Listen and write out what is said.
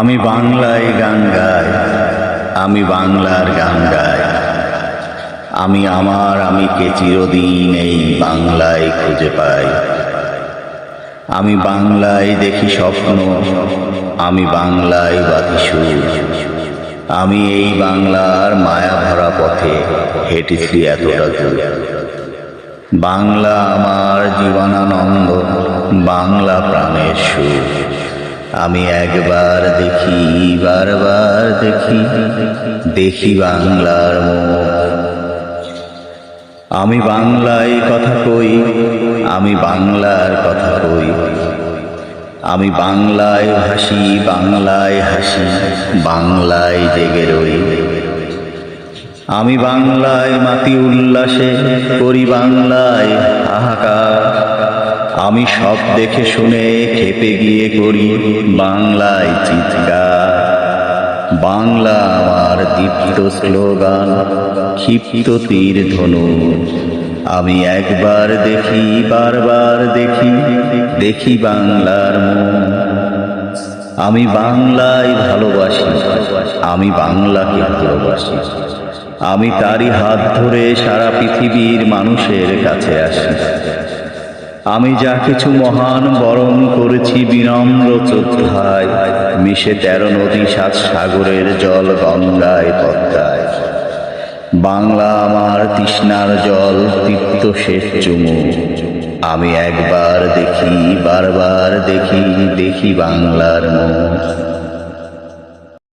আমি বাংলায় গান গাই, আমি বাংলার গান গাই। আমি আমিকে চিরদিন এই বাংলায় খুঁজে পাই। আমি বাংলায় দেখি স্বপ্ন, আমি বাংলায় বাঁধি সুর। আমি এই বাংলার মায়া ভরা পথে হেঁটেছি এতটা দূর। বাংলা আমার জীবনানন্দ, বাংলা প্রাণের সুর। আমি একবার দেখি, বারবার দেখি, দেখি বাংলার মুখ। আমি বাংলায় কথা কই, আমি বাংলার কথা কই। আমি বাংলায় ভাসি, বাংলায় হাসি, বাংলায় জেগে রই। আমি বাংলায় মাতি উল্লাসে, করি বাংলায় হাহাকার। আমি সব দেখে শুনে খেপে গিয়ে করি বাংলায় চিৎকার। বাংলা আমার দীপ্ত স্লোগান, ক্ষিপ্ত তীর ধনু। আমি একবার দেখি, বারবার দেখি, দেখি বাংলার মুখ। আমি বাংলায় ভালোবাসি, আমি বাংলাকে ভালোবাসি। আমি তারই হাত ধরে সারা পৃথিবীর মানুষের কাছে আসি। আমি যা কিছু মহান বরণ করেছি বিনম্র শ্রদ্ধায়, মিশে 13 নদী 7 সাগরের জল গঙ্গায় পদ্মায়। বাংলা আমার তৃষ্ণার জল, তৃপ্ত শেষ চুমু। আমি একবার দেখি, বারবার দেখি, দেখি বাংলার মুখ।